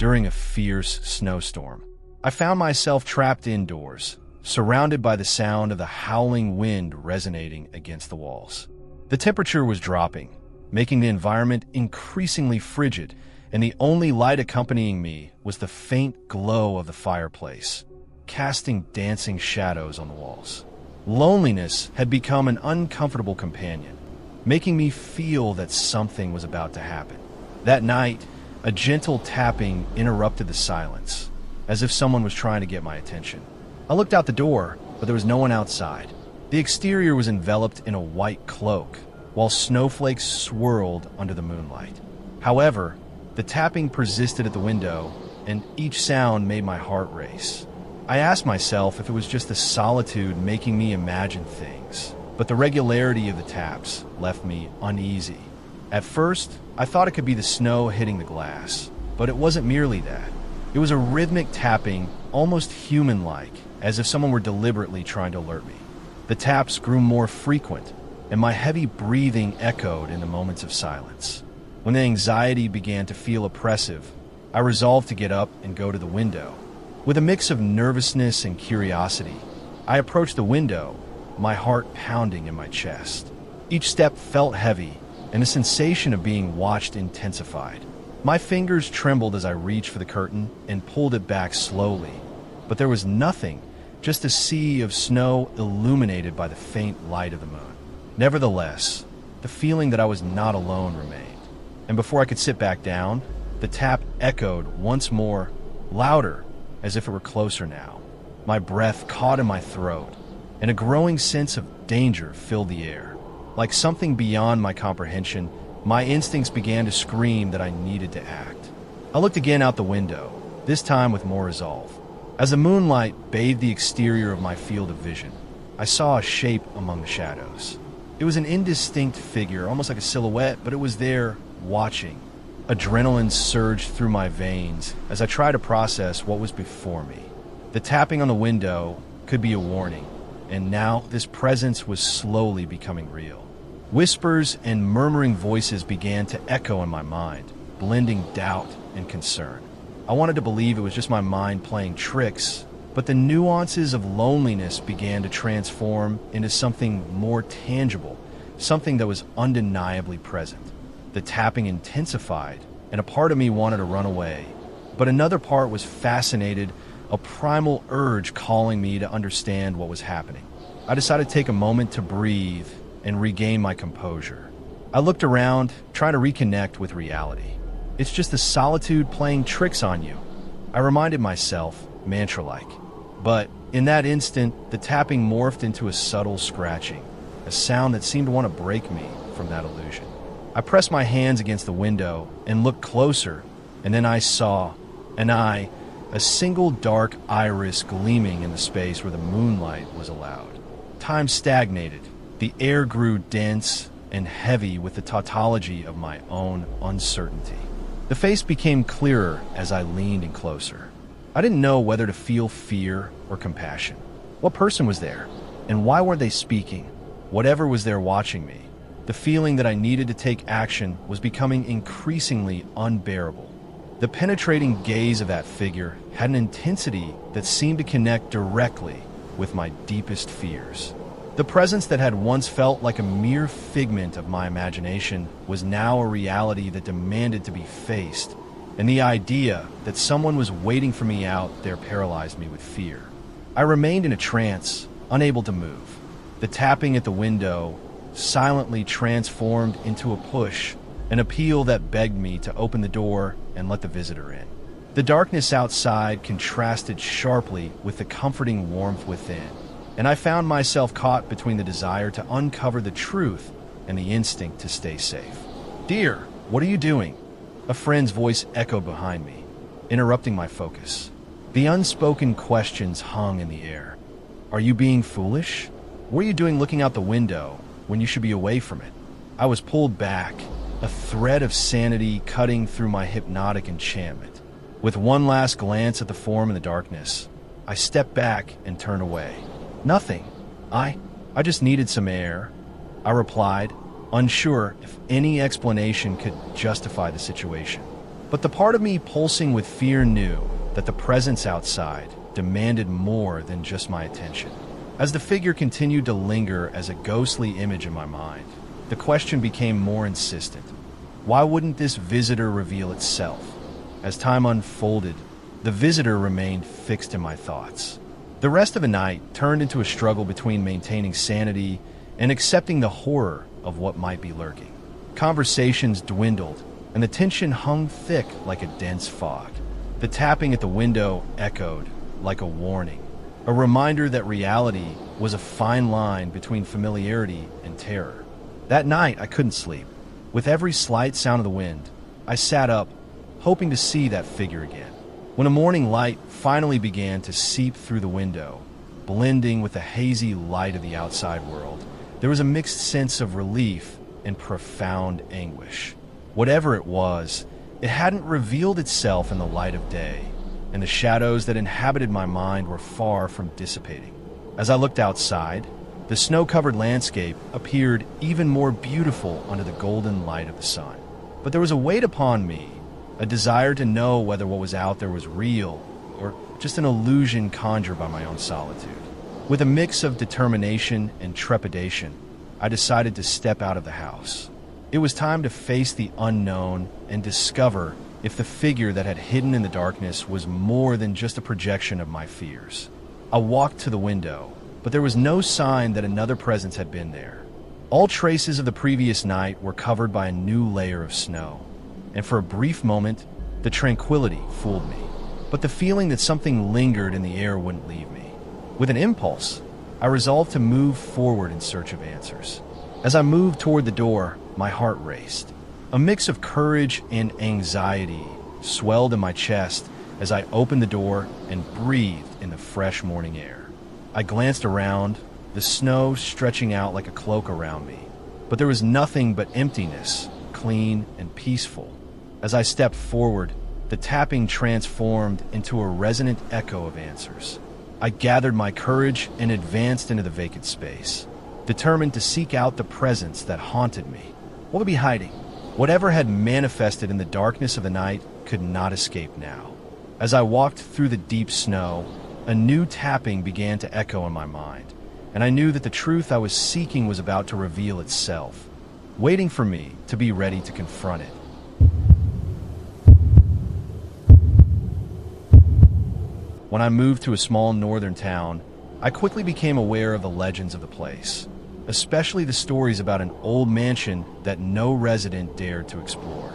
during a fierce snowstorm. I found myself trapped indoors, surrounded by the sound of the howling wind resonating against the walls. The temperature was dropping, making the environment increasingly frigid, and the only light accompanying me was the faint glow of the fireplace, casting dancing shadows on the walls. Loneliness had become an uncomfortable companion, making me feel that something was about to happen. That night, a gentle tapping interrupted the silence, as if someone was trying to get my attention. I looked out the door, but there was no one outside. The exterior was enveloped in a white cloak, while snowflakes swirled under the moonlight. However, the tapping persisted at the window, and each sound made my heart race. I asked myself if it was just the solitude making me imagine things, but the regularity of the taps left me uneasy. At first, I thought it could be the snow hitting the glass, but it wasn't merely that. It was a rhythmic tapping, almost human-like, as if someone were deliberately trying to alert me. The taps grew more frequent, and my heavy breathing echoed in the moments of silence. When the anxiety began to feel oppressive, I resolved to get up and go to the window. With a mix of nervousness and curiosity, I approached the window, my heart pounding in my chest. Each step felt heavy, and the sensation of being watched intensified. My fingers trembled as I reached for the curtain and pulled it back slowly, but there was nothing, just a sea of snow illuminated by the faint light of the moon. Nevertheless, the feeling that I was not alone remained, and before I could sit back down, the tap echoed once more, louder, as if it were closer now. My breath caught in my throat, and a growing sense of danger filled the air. Like something beyond my comprehension, my instincts began to scream that I needed to act. I looked again out the window, this time with more resolve. As the moonlight bathed the exterior of my field of vision, I saw a shape among the shadows. It was an indistinct figure, almost like a silhouette, but it was there, watching. Adrenaline surged through my veins as I tried to process what was before me. The tapping on the window could be a warning, and now this presence was slowly becoming real. Whispers and murmuring voices began to echo in my mind, blending doubt and concern. I wanted to believe it was just my mind playing tricks, but the nuances of loneliness began to transform into something more tangible, something that was undeniably present. The tapping intensified, and a part of me wanted to run away, but another part was fascinated, a primal urge calling me to understand what was happening. I decided to take a moment to breathe and regain my composure. I looked around, trying to reconnect with reality. It's just the solitude playing tricks on you, I reminded myself, mantra-like. But in that instant, the tapping morphed into a subtle scratching, a sound that seemed to want to break me from that illusion. I pressed my hands against the window and looked closer, and then I saw an eye, a single dark iris gleaming in the space where the moonlight was allowed. Time stagnated. The air grew dense and heavy with the tautology of my own uncertainty. The face became clearer as I leaned in closer. I didn't know whether to feel fear or compassion. What person was there? And why weren't they speaking? Whatever was there watching me, the feeling that I needed to take action was becoming increasingly unbearable. The penetrating gaze of that figure had an intensity that seemed to connect directly with my deepest fears. The presence that had once felt like a mere figment of my imagination was now a reality that demanded to be faced, and the idea that someone was waiting for me out there paralyzed me with fear. I remained in a trance, unable to move. The tapping at the window silently transformed into a push, an appeal that begged me to open the door and let the visitor in. The darkness outside contrasted sharply with the comforting warmth within, and I found myself caught between the desire to uncover the truth and the instinct to stay safe. "Dear, what are you doing?" A friend's voice echoed behind me, interrupting my focus. The unspoken questions hung in the air. "Are you being foolish? What are you doing looking out the window when you should be away from it?" I was pulled back, a thread of sanity cutting through my hypnotic enchantment. With one last glance at the form in the darkness, I stepped back and turned away. "Nothing. I just needed some air," I replied, unsure if any explanation could justify the situation. But the part of me pulsing with fear knew that the presence outside demanded more than just my attention. As the figure continued to linger as a ghostly image in my mind, the question became more insistent. Why wouldn't this visitor reveal itself? As time unfolded, the visitor remained fixed in my thoughts. The rest of the night turned into a struggle between maintaining sanity and accepting the horror of what might be lurking. Conversations dwindled, and the tension hung thick like a dense fog. The tapping at the window echoed like a warning, a reminder that reality was a fine line between familiarity and terror. That night, I couldn't sleep. With every slight sound of the wind, I sat up, hoping to see that figure again. When a morning light finally began to seep through the window, blending with the hazy light of the outside world, there was a mixed sense of relief and profound anguish. Whatever it was, it hadn't revealed itself in the light of day, and the shadows that inhabited my mind were far from dissipating. As I looked outside, the snow-covered landscape appeared even more beautiful under the golden light of the sun. But there was a weight upon me, a desire to know whether what was out there was real or just an illusion conjured by my own solitude. With a mix of determination and trepidation, I decided to step out of the house. It was time to face the unknown and discover if the figure that had hidden in the darkness was more than just a projection of my fears. I walked to the window, but there was no sign that another presence had been there. All traces of the previous night were covered by a new layer of snow, and for a brief moment, the tranquility fooled me. But the feeling that something lingered in the air wouldn't leave me. With an impulse, I resolved to move forward in search of answers. As I moved toward the door, my heart raced. A mix of courage and anxiety swelled in my chest as I opened the door and breathed in the fresh morning air. I glanced around, the snow stretching out like a cloak around me, but there was nothing but emptiness, clean and peaceful. As I stepped forward, the tapping transformed into a resonant echo of answers. I gathered my courage and advanced into the vacant space, determined to seek out the presence that haunted me. What would be hiding? Whatever had manifested in the darkness of the night could not escape now. As I walked through the deep snow, a new tapping began to echo in my mind, and I knew that the truth I was seeking was about to reveal itself, waiting for me to be ready to confront it. When I moved to a small northern town, I quickly became aware of the legends of the place, especially the stories about an old mansion that no resident dared to explore.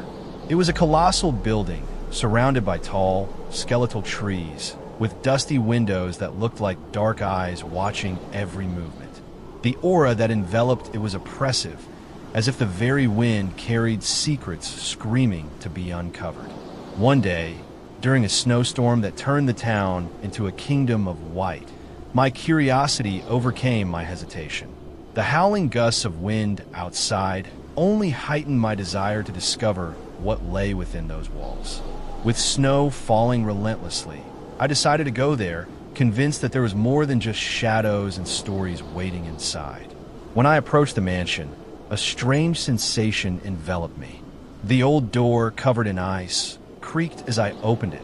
It was a colossal building surrounded by tall, skeletal trees, with dusty windows that looked like dark eyes watching every movement. The aura that enveloped it was oppressive, as if the very wind carried secrets screaming to be uncovered. One day, during a snowstorm that turned the town into a kingdom of white, my curiosity overcame my hesitation. The howling gusts of wind outside only heightened my desire to discover what lay within those walls. With snow falling relentlessly, I decided to go there, convinced that there was more than just shadows and stories waiting inside. When I approached the mansion, a strange sensation enveloped me. The old door, covered in ice, creaked as I opened it,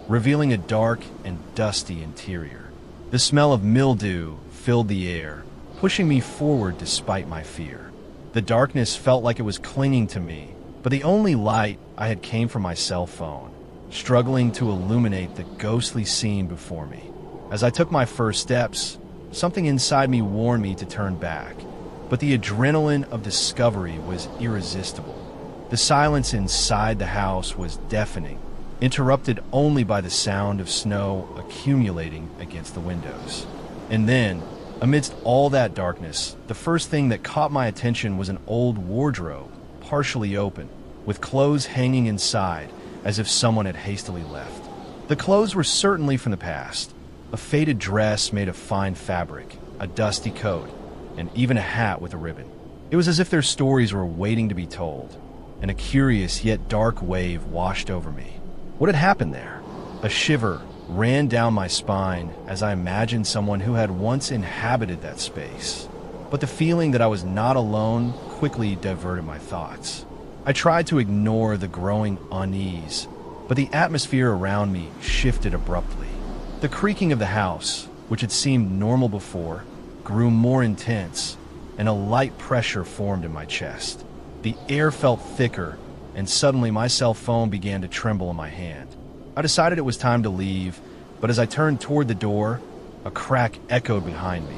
revealing a dark and dusty interior. The smell of mildew filled the air, pushing me forward despite my fear. The darkness felt like it was clinging to me, but the only light I had came from my cell phone, struggling to illuminate the ghostly scene before me. As I took my first steps, something inside me warned me to turn back, but the adrenaline of discovery was irresistible. The silence inside the house was deafening, interrupted only by the sound of snow accumulating against the windows. And then, amidst all that darkness, the first thing that caught my attention was an old wardrobe, partially open, with clothes hanging inside, as if someone had hastily left. The clothes were certainly from the past. A faded dress made of fine fabric, a dusty coat, and even a hat with a ribbon. It was as if their stories were waiting to be told, and a curious yet dark wave washed over me. What had happened there? A shiver ran down my spine as I imagined someone who had once inhabited that space. But the feeling that I was not alone quickly diverted my thoughts. I tried to ignore the growing unease, but the atmosphere around me shifted abruptly. The creaking of the house, which had seemed normal before, grew more intense, and a light pressure formed in my chest. The air felt thicker, and suddenly my cell phone began to tremble in my hand. I decided it was time to leave, but as I turned toward the door, a crack echoed behind me,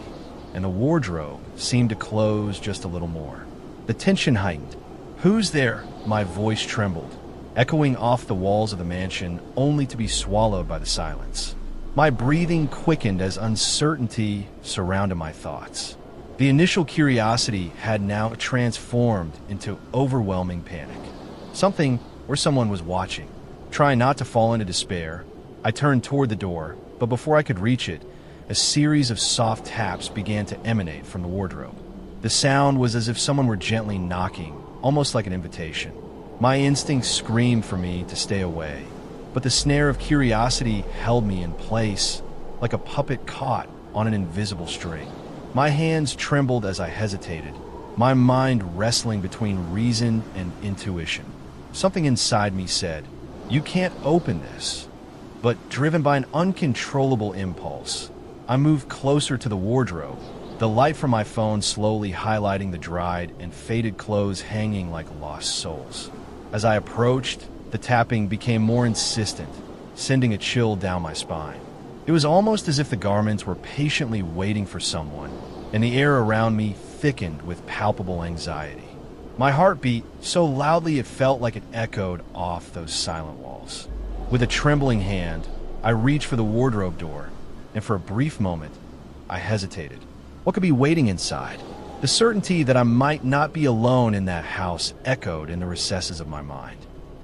and the wardrobe seemed to close just a little more. The tension heightened. "Who's there?" My voice trembled, echoing off the walls of the mansion, only to be swallowed by the silence. My breathing quickened as uncertainty surrounded my thoughts. The initial curiosity had now transformed into overwhelming panic. Something or someone was watching. Trying not to fall into despair, I turned toward the door, but before I could reach it, a series of soft taps began to emanate from the wardrobe. The sound was as if someone were gently knocking, almost like an invitation. My instincts screamed for me to stay away, but the snare of curiosity held me in place, like a puppet caught on an invisible string. My hands trembled as I hesitated, my mind wrestling between reason and intuition. Something inside me said, "You can't open this." But driven by an uncontrollable impulse, I moved closer to the wardrobe, the light from my phone slowly highlighting the dried and faded clothes hanging like lost souls. As I approached, the tapping became more insistent, sending a chill down my spine. It was almost as if the garments were patiently waiting for someone, and the air around me thickened with palpable anxiety. My heart beat so loudly it felt like it echoed off those silent walls. With a trembling hand, I reached for the wardrobe door, and for a brief moment, I hesitated. What could be waiting inside? The certainty that I might not be alone in that house echoed in the recesses of my mind.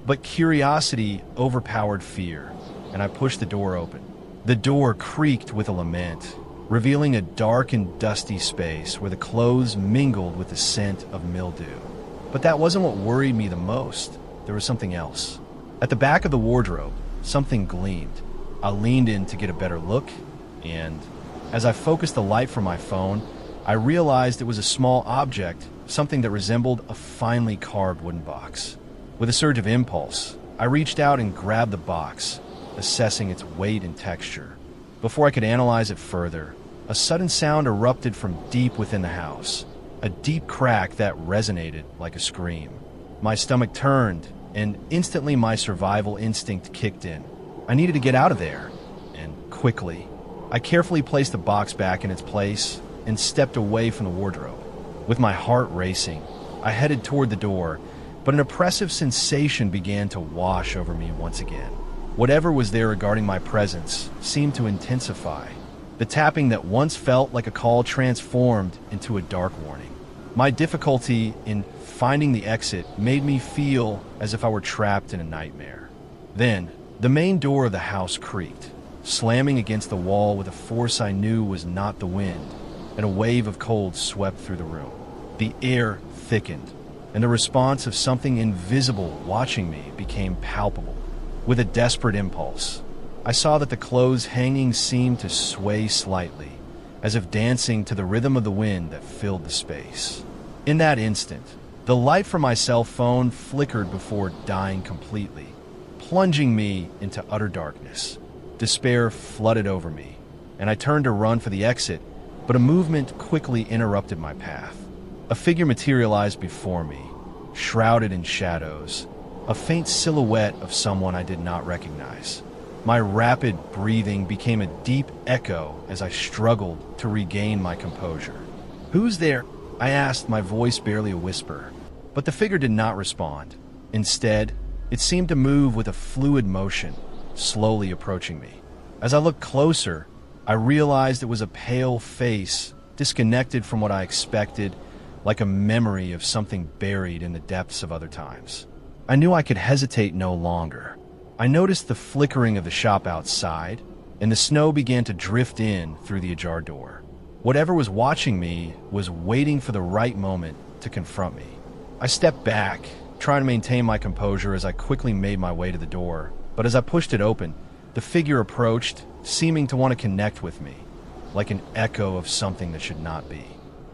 But curiosity overpowered fear, and I pushed the door open. The door creaked with a lament, revealing a dark and dusty space where the clothes mingled with the scent of mildew. But that wasn't what worried me the most. There was something else. At the back of the wardrobe, something gleamed. I leaned in to get a better look, and as I focused the light from my phone, I realized it was a small object, something that resembled a finely carved wooden box. With a surge of impulse, I reached out and grabbed the box, assessing its weight and texture. Before I could analyze it further, a sudden sound erupted from deep within the house, a deep crack that resonated like a scream. My stomach turned, and instantly my survival instinct kicked in. I needed to get out of there, and quickly. I carefully placed the box back in its place and stepped away from the wardrobe. With my heart racing, I headed toward the door, but an oppressive sensation began to wash over me once again. Whatever was there regarding my presence seemed to intensify. The tapping that once felt like a call transformed into a dark warning. My difficulty in finding the exit made me feel as if I were trapped in a nightmare. Then, the main door of the house creaked, slamming against the wall with a force I knew was not the wind, and a wave of cold swept through the room. The air thickened, and the response of something invisible watching me became palpable. With a desperate impulse, I saw that the clothes hanging seemed to sway slightly, as if dancing to the rhythm of the wind that filled the space. In that instant, the light from my cell phone flickered before dying completely, plunging me into utter darkness. Despair flooded over me, and I turned to run for the exit, but a movement quickly interrupted my path. A figure materialized before me, shrouded in shadows, a faint silhouette of someone I did not recognize. My rapid breathing became a deep echo as I struggled to regain my composure. "Who's there?" I asked, my voice barely a whisper. But the figure did not respond. Instead, it seemed to move with a fluid motion, slowly approaching me. As I looked closer, I realized it was a pale face, disconnected from what I expected, like a memory of something buried in the depths of other times. I knew I could hesitate no longer. I noticed the flickering of the shop outside, and the snow began to drift in through the ajar door. Whatever was watching me was waiting for the right moment to confront me. I stepped back, trying to maintain my composure as I quickly made my way to the door, but as I pushed it open, the figure approached, seeming to want to connect with me, like an echo of something that should not be.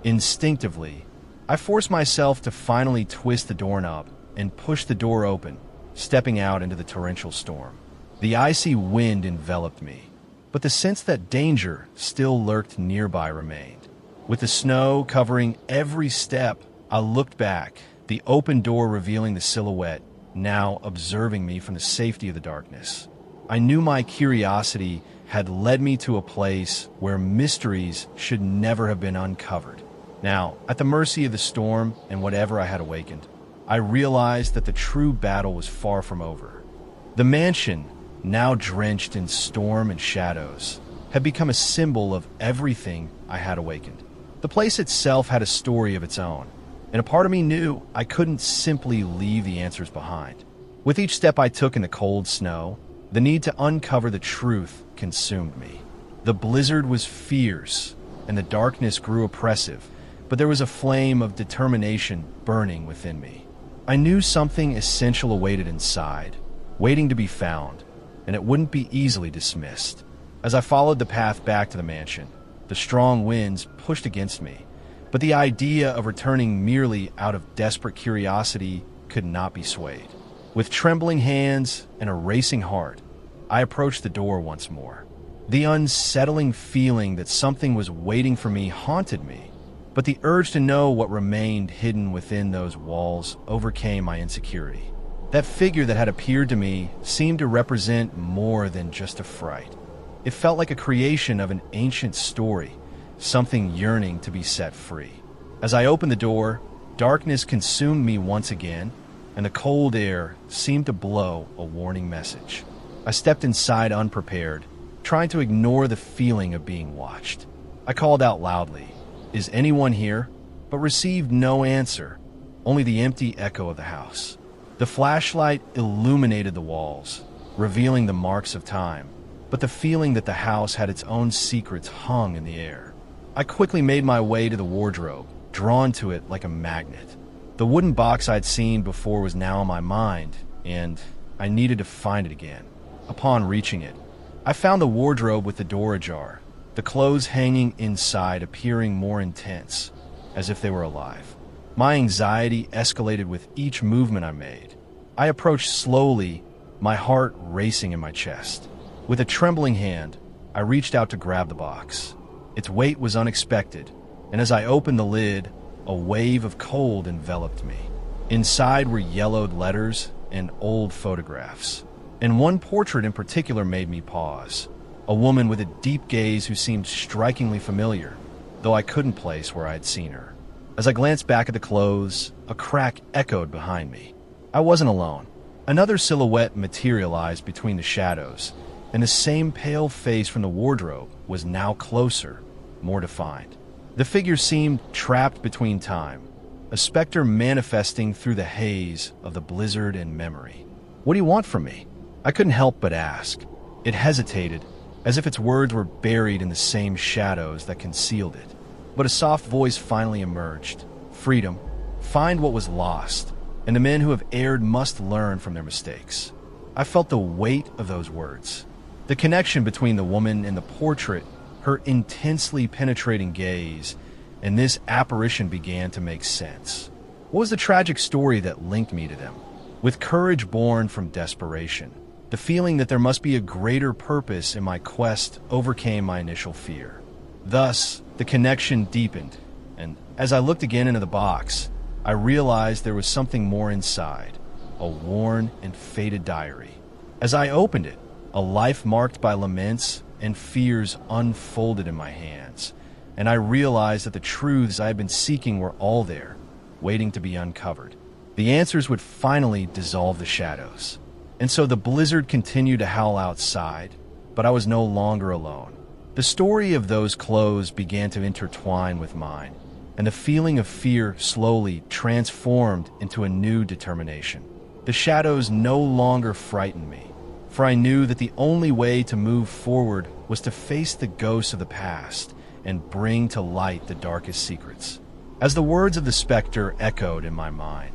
Instinctively, I forced myself to finally twist the doorknob and push the door open, stepping out into the torrential storm. The icy wind enveloped me, but the sense that danger still lurked nearby remained. With the snow covering every step, I looked back, the open door revealing the silhouette, now observing me from the safety of the darkness. I knew my curiosity had led me to a place where mysteries should never have been uncovered. Now, at the mercy of the storm and whatever I had awakened, I realized that the true battle was far from over. The mansion, now drenched in storm and shadows, had become a symbol of everything I had awakened. The place itself had a story of its own, and a part of me knew I couldn't simply leave the answers behind. With each step I took in the cold snow, the need to uncover the truth consumed me. The blizzard was fierce, and the darkness grew oppressive, but there was a flame of determination burning within me. I knew something essential awaited inside, waiting to be found, and it wouldn't be easily dismissed. As I followed the path back to the mansion, the strong winds pushed against me, but the idea of returning merely out of desperate curiosity could not be swayed. With trembling hands and a racing heart, I approached the door once more. The unsettling feeling that something was waiting for me haunted me, but the urge to know what remained hidden within those walls overcame my insecurity. That figure that had appeared to me seemed to represent more than just a fright. It felt like a creation of an ancient story, something yearning to be set free. As I opened the door, darkness consumed me once again, and the cold air seemed to blow a warning message. I stepped inside unprepared, trying to ignore the feeling of being watched. I called out loudly, "Is anyone here?" but received no answer, only the empty echo of the house. The flashlight illuminated the walls, revealing the marks of time, but the feeling that the house had its own secrets hung in the air. I quickly made my way to the wardrobe, drawn to it like a magnet. The wooden box I'd seen before was now in my mind, and I needed to find it again. Upon reaching it, I found the wardrobe with the door ajar, the clothes hanging inside appearing more intense, as if they were alive. My anxiety escalated with each movement I made. I approached slowly, my heart racing in my chest. With a trembling hand, I reached out to grab the box. Its weight was unexpected, and as I opened the lid, a wave of cold enveloped me. Inside were yellowed letters and old photographs, and one portrait in particular made me pause. A woman with a deep gaze who seemed strikingly familiar, though I couldn't place where I had seen her. As I glanced back at the clothes, a crack echoed behind me. I wasn't alone. Another silhouette materialized between the shadows, and the same pale face from the wardrobe was now closer, more defined. The figure seemed trapped between time, a specter manifesting through the haze of the blizzard and memory. "What do you want from me?" I couldn't help but ask. It hesitated, as if its words were buried in the same shadows that concealed it. But a soft voice finally emerged. "Freedom. Find what was lost, and the men who have erred must learn from their mistakes." I felt the weight of those words. The connection between the woman and the portrait, her intensely penetrating gaze, and this apparition began to make sense. What was the tragic story that linked me to them? With courage born from desperation, the feeling that there must be a greater purpose in my quest overcame my initial fear. Thus, the connection deepened, and as I looked again into the box, I realized there was something more inside, a worn and faded diary. As I opened it, a life marked by laments and fears unfolded in my hands, and I realized that the truths I had been seeking were all there, waiting to be uncovered. The answers would finally dissolve the shadows. And so the blizzard continued to howl outside, but I was no longer alone. The story of those clothes began to intertwine with mine, and the feeling of fear slowly transformed into a new determination. The shadows no longer frightened me, for I knew that the only way to move forward was to face the ghosts of the past and bring to light the darkest secrets. As the words of the specter echoed in my mind,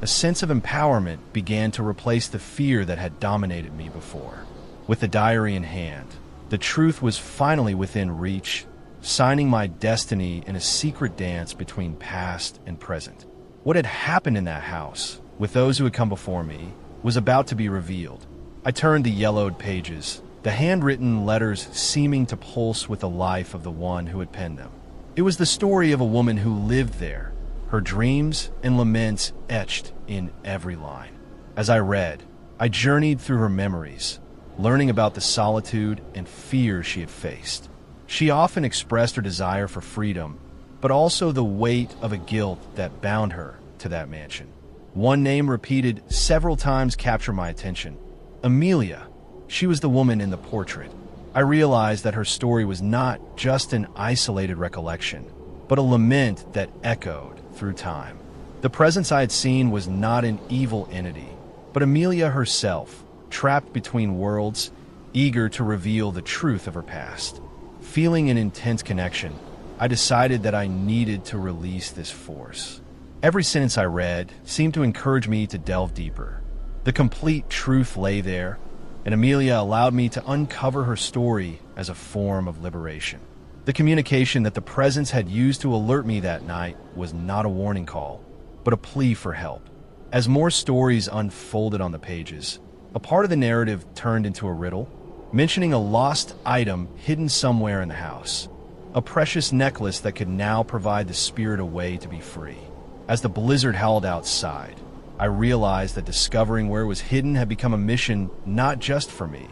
a sense of empowerment began to replace the fear that had dominated me before. With the diary in hand, the truth was finally within reach, signing my destiny in a secret dance between past and present. What had happened in that house, with those who had come before me, was about to be revealed. I turned the yellowed pages, the handwritten letters seeming to pulse with the life of the one who had penned them. It was the story of a woman who lived there, her dreams and laments etched in every line. As I read, I journeyed through her memories, learning about the solitude and fear she had faced. She often expressed her desire for freedom, but also the weight of a guilt that bound her to that mansion. One name repeated several times captured my attention. Amelia. She was the woman in the portrait. I realized that her story was not just an isolated recollection, but a lament that echoed through time. The presence I had seen was not an evil entity, but Amelia herself, trapped between worlds, eager to reveal the truth of her past. Feeling an intense connection, I decided that I needed to release this force. Every sentence I read seemed to encourage me to delve deeper. The complete truth lay there, and Amelia allowed me to uncover her story as a form of liberation. The communication that the presence had used to alert me that night was not a warning call, but a plea for help. As more stories unfolded on the pages, a part of the narrative turned into a riddle, mentioning a lost item hidden somewhere in the house, a precious necklace that could now provide the spirit a way to be free. As the blizzard howled outside, I realized that discovering where it was hidden had become a mission not just for me,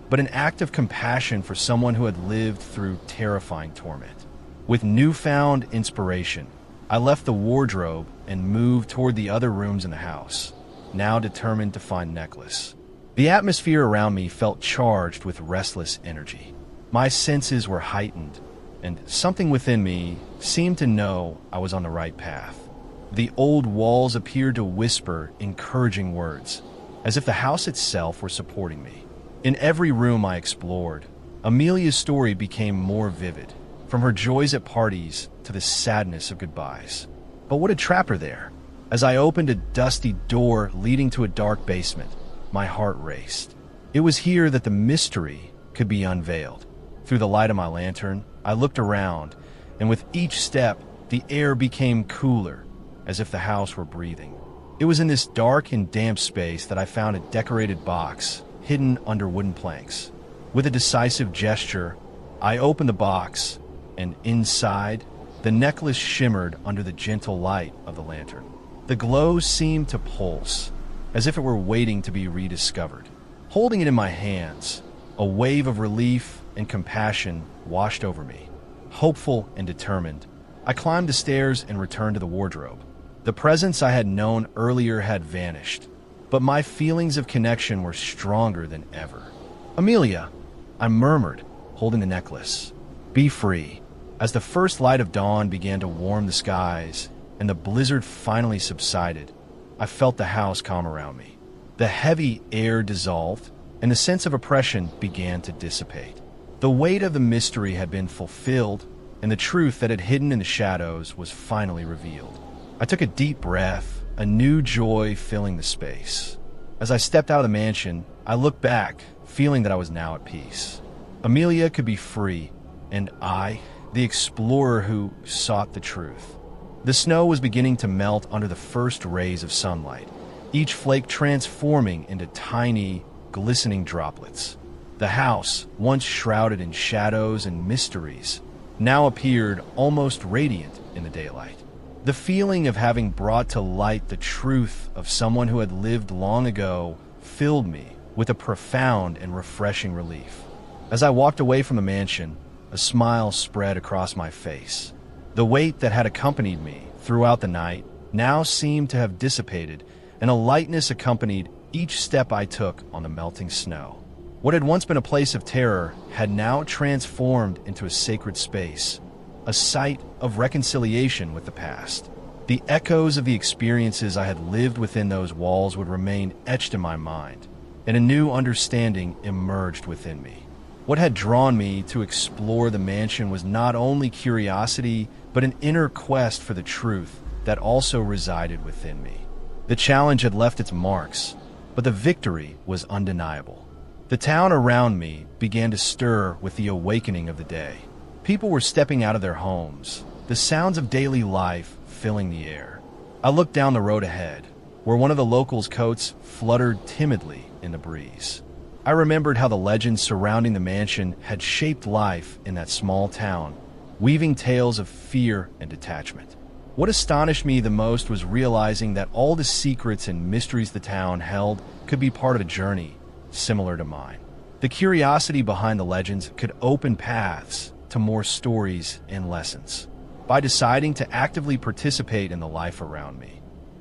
but an act of compassion for someone who had lived through terrifying torment. With newfound inspiration, I left the wardrobe and moved toward the other rooms in the house, now determined to find the necklace. The atmosphere around me felt charged with restless energy. My senses were heightened, and something within me seemed to know I was on the right path. The old walls appeared to whisper encouraging words, as if the house itself were supporting me. In every room I explored, Amelia's story became more vivid, from her joys at parties to the sadness of goodbyes. But what had trapped her there? As I opened a dusty door leading to a dark basement, my heart raced. It was here that the mystery could be unveiled. Through the light of my lantern, I looked around, and with each step, the air became cooler, as if the house were breathing. It was in this dark and damp space that I found a decorated box hidden under wooden planks. With a decisive gesture, I opened the box, and inside, the necklace shimmered under the gentle light of the lantern. The glow seemed to pulse, as if it were waiting to be rediscovered. Holding it in my hands, a wave of relief and compassion washed over me. Hopeful and determined, I climbed the stairs and returned to the wardrobe. The presence I had known earlier had vanished, but my feelings of connection were stronger than ever. "Amelia," I murmured, holding the necklace. "Be free." As the first light of dawn began to warm the skies and the blizzard finally subsided, I felt the house calm around me. The heavy air dissolved, and the sense of oppression began to dissipate. The weight of the mystery had been fulfilled, and the truth that had hidden in the shadows was finally revealed. I took a deep breath, a new joy filling the space. As I stepped out of the mansion, I looked back, feeling that I was now at peace. Amelia could be free, and I, the explorer who sought the truth. The snow was beginning to melt under the first rays of sunlight, each flake transforming into tiny, glistening droplets. The house, once shrouded in shadows and mysteries, now appeared almost radiant in the daylight. The feeling of having brought to light the truth of someone who had lived long ago filled me with a profound and refreshing relief. As I walked away from the mansion, a smile spread across my face. The weight that had accompanied me throughout the night now seemed to have dissipated, and a lightness accompanied each step I took on the melting snow. What had once been a place of terror had now transformed into a sacred space, a site of reconciliation with the past. The echoes of the experiences I had lived within those walls would remain etched in my mind, and a new understanding emerged within me. What had drawn me to explore the mansion was not only curiosity, but an inner quest for the truth that also resided within me. The challenge had left its marks, but the victory was undeniable. The town around me began to stir with the awakening of the day. People were stepping out of their homes, the sounds of daily life filling the air. I looked down the road ahead, where one of the locals' coats fluttered timidly in the breeze. I remembered how the legends surrounding the mansion had shaped life in that small town, weaving tales of fear and detachment. What astonished me the most was realizing that all the secrets and mysteries the town held could be part of a journey similar to mine. The curiosity behind the legends could open paths to more stories and lessons. By deciding to actively participate in the life around me,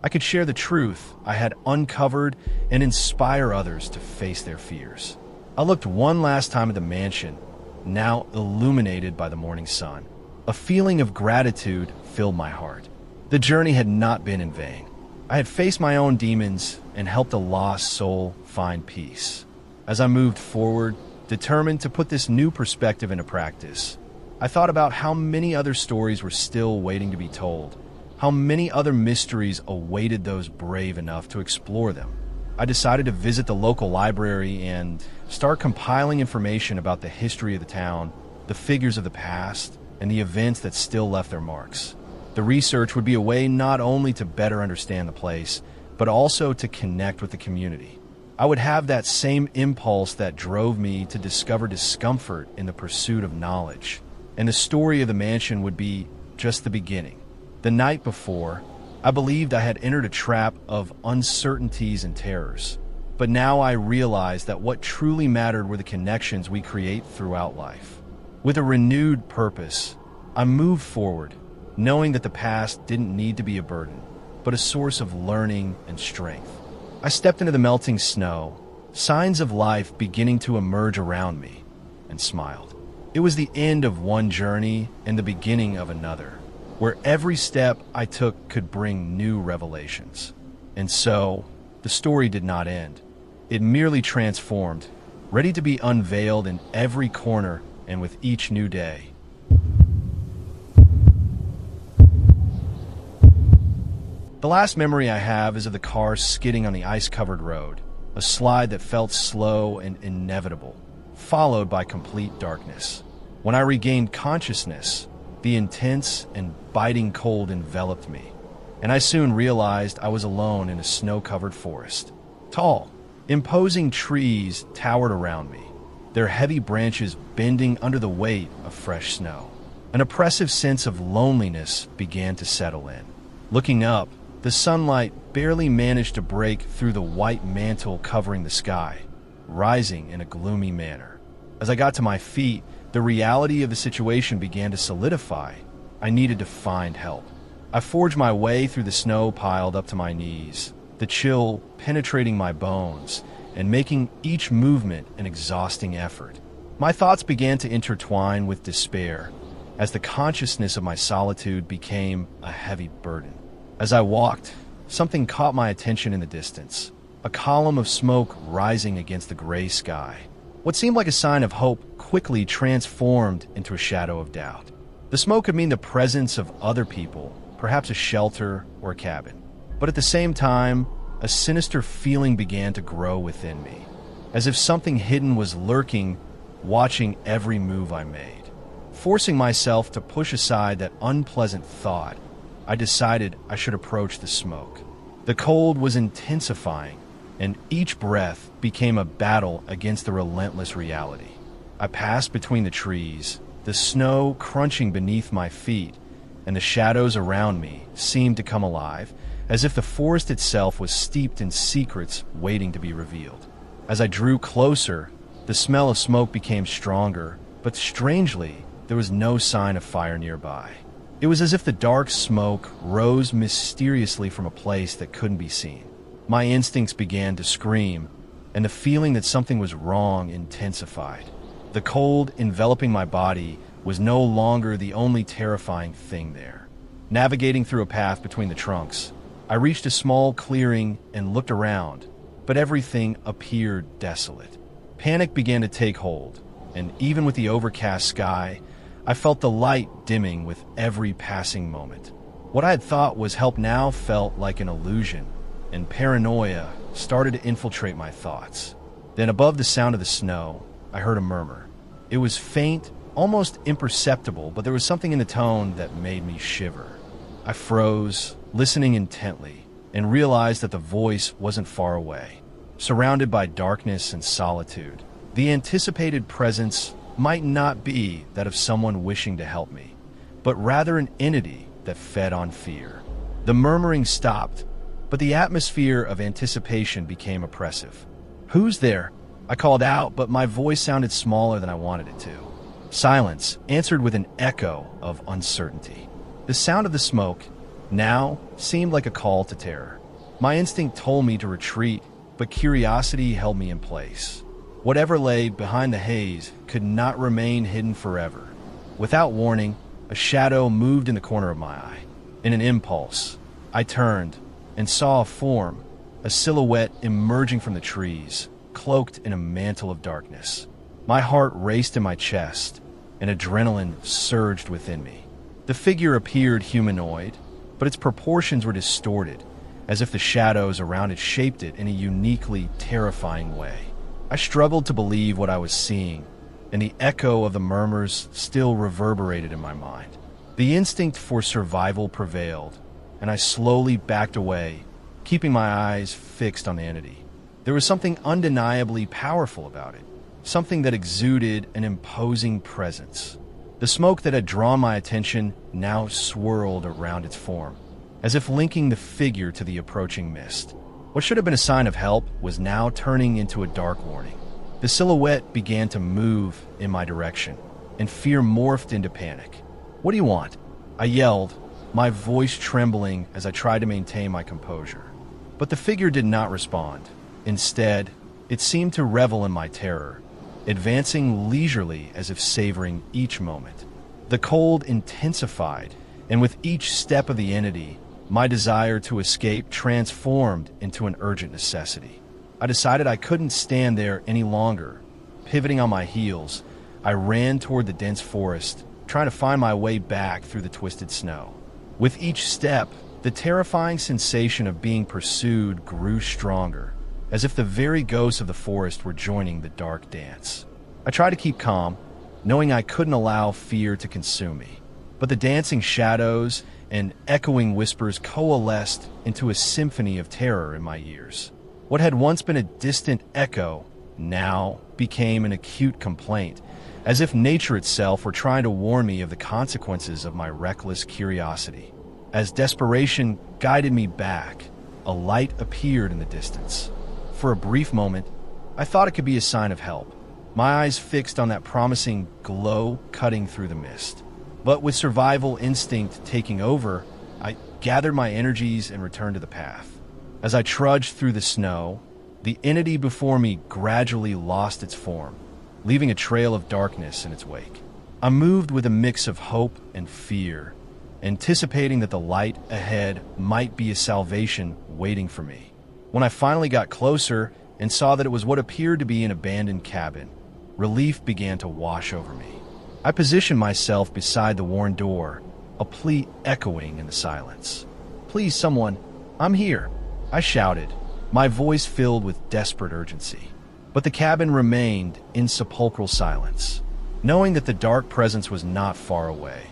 I could share the truth I had uncovered and inspire others to face their fears. I looked one last time at the mansion, now illuminated by the morning sun. A feeling of gratitude filled my heart. The journey had not been in vain. I had faced my own demons and helped a lost soul find peace. As I moved forward, determined to put this new perspective into practice, I thought about how many other stories were still waiting to be told, how many other mysteries awaited those brave enough to explore them. I decided to visit the local library and start compiling information about the history of the town, the figures of the past, and the events that still left their marks. The research would be a way not only to better understand the place, but also to connect with the community. I would have that same impulse that drove me to discover discomfort in the pursuit of knowledge. And the story of the mansion would be just the beginning. The night before, I believed I had entered a trap of uncertainties and terrors. But now I realized that what truly mattered were the connections we create throughout life. With a renewed purpose, I moved forward, knowing that the past didn't need to be a burden, but a source of learning and strength. I stepped into the melting snow, signs of life beginning to emerge around me, and smiled. It was the end of one journey and the beginning of another, where every step I took could bring new revelations. And so, the story did not end. It merely transformed, ready to be unveiled in every corner and with each new day. The last memory I have is of the car skidding on the ice-covered road, a slide that felt slow and inevitable, followed by complete darkness. When I regained consciousness, the intense and biting cold enveloped me, and I soon realized I was alone in a snow-covered forest. Tall, imposing trees towered around me, their heavy branches bending under the weight of fresh snow. An oppressive sense of loneliness began to settle in. Looking up, the sunlight barely managed to break through the white mantle covering the sky, rising in a gloomy manner. As I got to my feet, the reality of the situation began to solidify. I needed to find help. I forged my way through the snow piled up to my knees, the chill penetrating my bones and making each movement an exhausting effort. My thoughts began to intertwine with despair as the consciousness of my solitude became a heavy burden. As I walked, something caught my attention in the distance, a column of smoke rising against the gray sky. What seemed like a sign of hope quickly transformed into a shadow of doubt. The smoke could mean the presence of other people, perhaps a shelter or a cabin. But at the same time, a sinister feeling began to grow within me, as if something hidden was lurking, watching every move I made. Forcing myself to push aside that unpleasant thought, I decided I should approach the smoke. The cold was intensifying, and each breath became a battle against the relentless reality. I passed between the trees, the snow crunching beneath my feet, and the shadows around me seemed to come alive, as if the forest itself was steeped in secrets waiting to be revealed. As I drew closer, the smell of smoke became stronger, but strangely, there was no sign of fire nearby. It was as if the dark smoke rose mysteriously from a place that couldn't be seen. My instincts began to scream, and the feeling that something was wrong intensified. The cold enveloping my body was no longer the only terrifying thing there. Navigating through a path between the trunks, I reached a small clearing and looked around, but everything appeared desolate. Panic began to take hold, and even with the overcast sky, I felt the light dimming with every passing moment. What I had thought was help now felt like an illusion, and paranoia started to infiltrate my thoughts. Then above the sound of the snow, I heard a murmur. It was faint, almost imperceptible, but there was something in the tone that made me shiver. I froze, listening intently, and realized that the voice wasn't far away. Surrounded by darkness and solitude, the anticipated presence might not be that of someone wishing to help me, but rather an entity that fed on fear. The murmuring stopped, but the atmosphere of anticipation became oppressive. "Who's there?" I called out, but my voice sounded smaller than I wanted it to. Silence answered with an echo of uncertainty. The sound of the smoke now seemed like a call to terror. My instinct told me to retreat, but curiosity held me in place. Whatever lay behind the haze could not remain hidden forever. Without warning, a shadow moved in the corner of my eye. In an impulse, I turned and saw a form, a silhouette emerging from the trees, cloaked in a mantle of darkness. My heart raced in my chest, and adrenaline surged within me. The figure appeared humanoid, but its proportions were distorted, as if the shadows around it shaped it in a uniquely terrifying way. I struggled to believe what I was seeing, and the echo of the murmurs still reverberated in my mind. The instinct for survival prevailed, and I slowly backed away, keeping my eyes fixed on the entity. There was something undeniably powerful about it, something that exuded an imposing presence. The smoke that had drawn my attention now swirled around its form, as if linking the figure to the approaching mist. What should have been a sign of help was now turning into a dark warning. The silhouette began to move in my direction, and fear morphed into panic. "What do you want?" I yelled, my voice trembling as I tried to maintain my composure. But the figure did not respond. Instead, it seemed to revel in my terror, advancing leisurely as if savoring each moment. The cold intensified, and with each step of the entity, my desire to escape transformed into an urgent necessity. I decided I couldn't stand there any longer. Pivoting on my heels, I ran toward the dense forest, trying to find my way back through the twisted snow. With each step, the terrifying sensation of being pursued grew stronger, as if the very ghosts of the forest were joining the dark dance. I tried to keep calm, knowing I couldn't allow fear to consume me. But the dancing shadows and echoing whispers coalesced into a symphony of terror in my ears. What had once been a distant echo now became an acute complaint, as if nature itself were trying to warn me of the consequences of my reckless curiosity. As desperation guided me back, a light appeared in the distance. For a brief moment, I thought it could be a sign of help, my eyes fixed on that promising glow cutting through the mist. But with survival instinct taking over, I gathered my energies and returned to the path. As I trudged through the snow, the entity before me gradually lost its form, leaving a trail of darkness in its wake. I moved with a mix of hope and fear, anticipating that the light ahead might be a salvation waiting for me. When I finally got closer and saw that it was what appeared to be an abandoned cabin, relief began to wash over me. I positioned myself beside the worn door, a plea echoing in the silence. "Please, someone, I'm here," I shouted, my voice filled with desperate urgency. But the cabin remained in sepulchral silence. Knowing that the dark presence was not far away,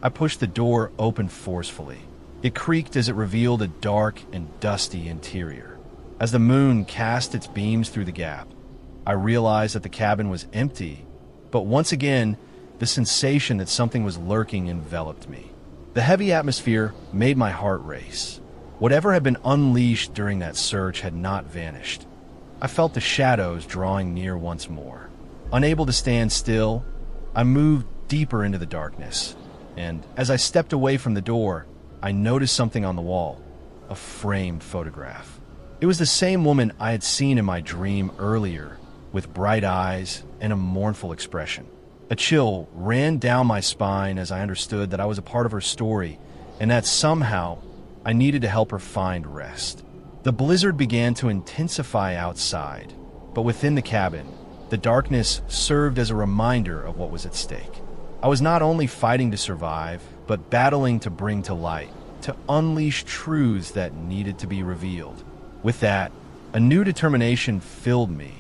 I pushed the door open forcefully. It creaked as it revealed a dark and dusty interior. As the moon cast its beams through the gap, I realized that the cabin was empty, but once again, the sensation that something was lurking enveloped me. The heavy atmosphere made my heart race. Whatever had been unleashed during that search had not vanished. I felt the shadows drawing near once more. Unable to stand still, I moved deeper into the darkness, and as I stepped away from the door, I noticed something on the wall, a framed photograph. It was the same woman I had seen in my dream earlier, with bright eyes and a mournful expression. A chill ran down my spine as I understood that I was a part of her story, and that somehow I needed to help her find rest. The blizzard began to intensify outside, but within the cabin, the darkness served as a reminder of what was at stake. I was not only fighting to survive, but battling to bring to light, to unleash truths that needed to be revealed. With that, a new determination filled me,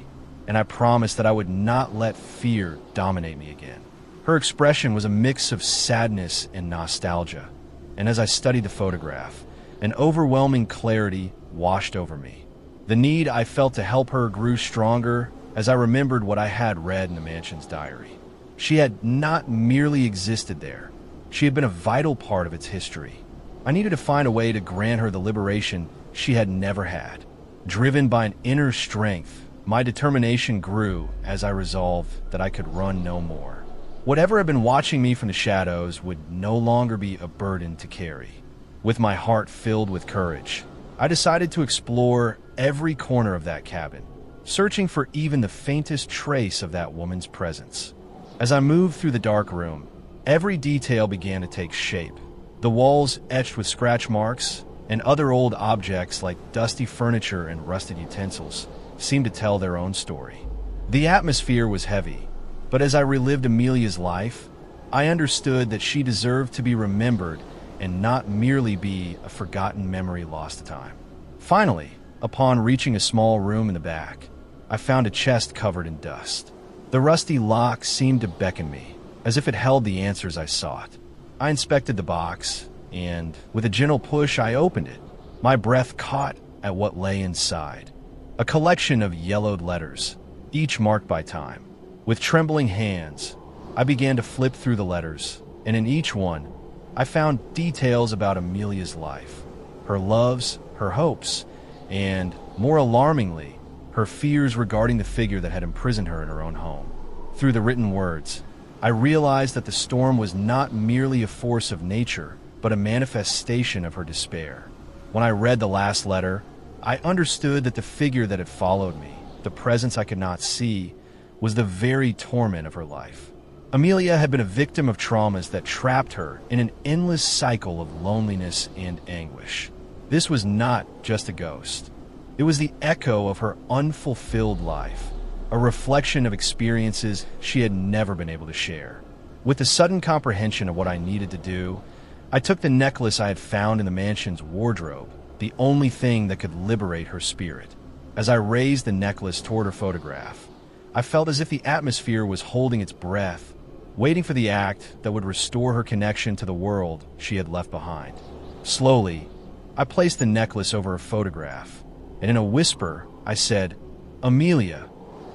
and I promised that I would not let fear dominate me again. Her expression was a mix of sadness and nostalgia, and as I studied the photograph, An overwhelming clarity washed over me. The need I felt to help her grew stronger as I remembered what I had read in the mansion's diary. She had not merely existed there. She had been a vital part of its history. I needed to find a way to grant her the liberation she had never had. Driven by an inner strength, my determination grew as I resolved that I could run no more. Whatever had been watching me from the shadows would no longer be a burden to carry. With my heart filled with courage, I decided to explore every corner of that cabin, searching for even the faintest trace of that woman's presence. As I moved through the dark room, every detail began to take shape. The walls etched with scratch marks, and other old objects like dusty furniture and rusted utensils seemed to tell their own story. The atmosphere was heavy, but as I relived Amelia's life, I understood that she deserved to be remembered and not merely be a forgotten memory lost to time. Finally, upon reaching a small room in the back, I found a chest covered in dust. The rusty lock seemed to beckon me, as if it held the answers I sought. I inspected the box, and with a gentle push, I opened it. My breath caught at what lay inside. A collection of yellowed letters, each marked by time. With trembling hands, I began to flip through the letters, and in each one, I found details about Amelia's life, her loves, her hopes, and, more alarmingly, her fears regarding the figure that had imprisoned her in her own home. Through the written words, I realized that the storm was not merely a force of nature, but a manifestation of her despair. When I read the last letter, I understood that the figure that had followed me, the presence I could not see, was the very torment of her life. Amelia had been a victim of traumas that trapped her in an endless cycle of loneliness and anguish. This was not just a ghost. It was the echo of her unfulfilled life, a reflection of experiences she had never been able to share. With the sudden comprehension of what I needed to do, I took the necklace I had found in the mansion's wardrobe, the only thing that could liberate her spirit. As I raised the necklace toward her photograph, I felt as if the atmosphere was holding its breath, waiting for the act that would restore her connection to the world she had left behind. Slowly, I placed the necklace over her photograph, and in a whisper, I said, "Amelia,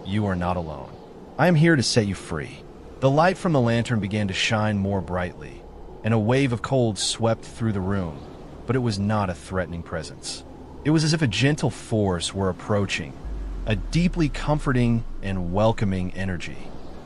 you are not alone. I am here to set you free." The light from the lantern began to shine more brightly, and a wave of cold swept through the room, but it was not a threatening presence. It was as if a gentle force were approaching, a deeply comforting and welcoming energy.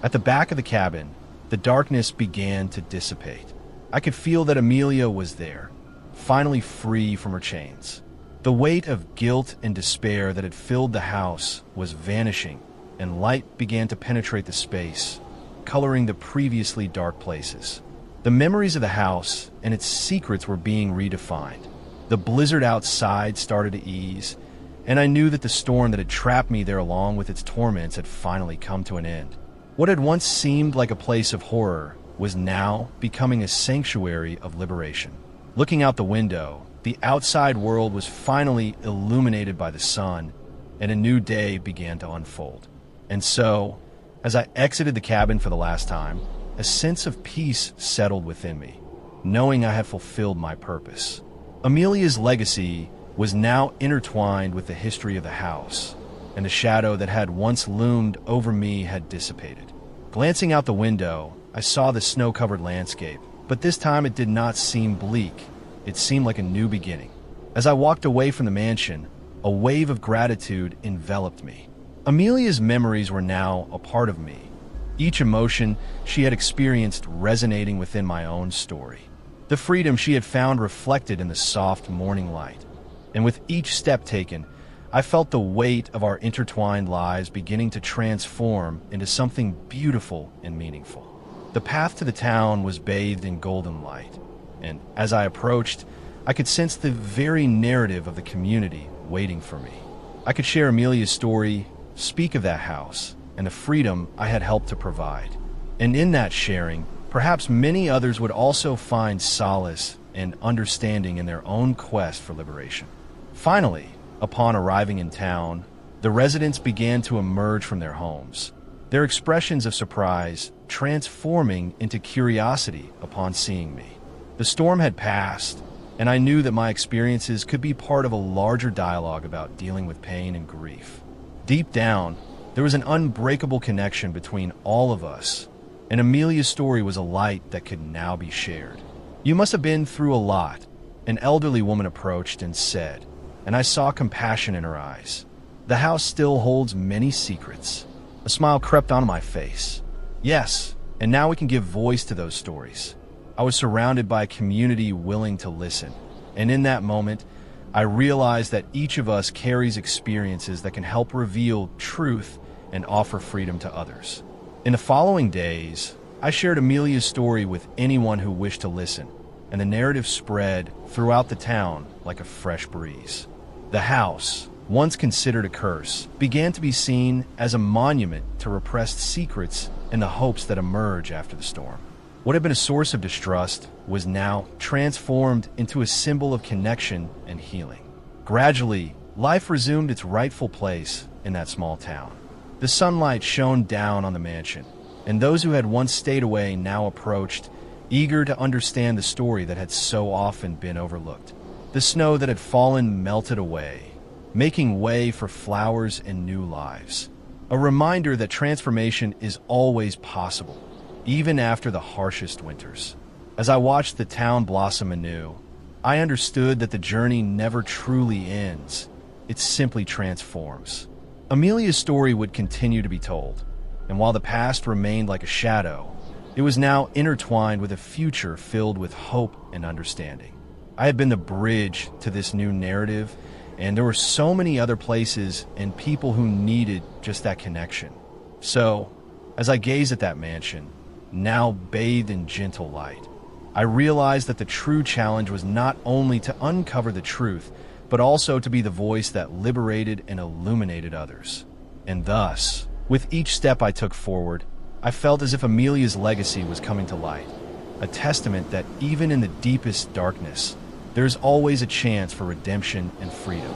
At the back of the cabin, the darkness began to dissipate. I could feel that Amelia was there, finally free from her chains. The weight of guilt and despair that had filled the house was vanishing, and light began to penetrate the space, coloring the previously dark places. The memories of the house and its secrets were being redefined. The blizzard outside started to ease, and I knew that the storm that had trapped me there along with its torments had finally come to an end. What had once seemed like a place of horror was now becoming a sanctuary of liberation. Looking out the window, the outside world was finally illuminated by the sun, and a new day began to unfold. And so, as I exited the cabin for the last time, a sense of peace settled within me, knowing I had fulfilled my purpose. Amelia's legacy was now intertwined with the history of the house, and the shadow that had once loomed over me had dissipated. Glancing out the window, I saw the snow-covered landscape, but this time it did not seem bleak. It seemed like a new beginning. As I walked away from the mansion, a wave of gratitude enveloped me. Amelia's memories were now a part of me, each emotion she had experienced resonating within my own story. The freedom she had found reflected in the soft morning light, and with each step taken, I felt the weight of our intertwined lives beginning to transform into something beautiful and meaningful. The path to the town was bathed in golden light, and as I approached, I could sense the very narrative of the community waiting for me. I could share Amelia's story, speak of that house, and the freedom I had helped to provide. And in that sharing, perhaps many others would also find solace and understanding in their own quest for liberation. Finally, upon arriving in town, the residents began to emerge from their homes, their expressions of surprise transforming into curiosity upon seeing me. The storm had passed, and I knew that my experiences could be part of a larger dialogue about dealing with pain and grief. Deep down, there was an unbreakable connection between all of us, and Amelia's story was a light that could now be shared. "You must have been through a lot," an elderly woman approached and said, and I saw compassion in her eyes. "The house still holds many secrets." A smile crept onto my face. Yes, and now we can give voice to those stories. I was surrounded by a community willing to listen, and in that moment, I realized that each of us carries experiences that can help reveal truth and offer freedom to others. In the following days, I shared Amelia's story with anyone who wished to listen, and the narrative spread throughout the town like a fresh breeze. The house, once considered a curse, began to be seen as a monument to repressed secrets and the hopes that emerge after the storm. What had been a source of distrust was now transformed into a symbol of connection and healing. Gradually, life resumed its rightful place in that small town. The sunlight shone down on the mansion, and those who had once stayed away now approached, eager to understand the story that had so often been overlooked. The snow that had fallen melted away, making way for flowers and new lives. A reminder that transformation is always possible, even after the harshest winters. As I watched the town blossom anew, I understood that the journey never truly ends. It simply transforms. Amelia's story would continue to be told, and while the past remained like a shadow, it was now intertwined with a future filled with hope and understanding. I had been the bridge to this new narrative, and there were so many other places and people who needed just that connection. So, as I gazed at that mansion, now bathed in gentle light, I realized that the true challenge was not only to uncover the truth, but also to be the voice that liberated and illuminated others. And thus, with each step I took forward, I felt as if Amelia's legacy was coming to light, a testament that even in the deepest darkness, there's always a chance for redemption and freedom.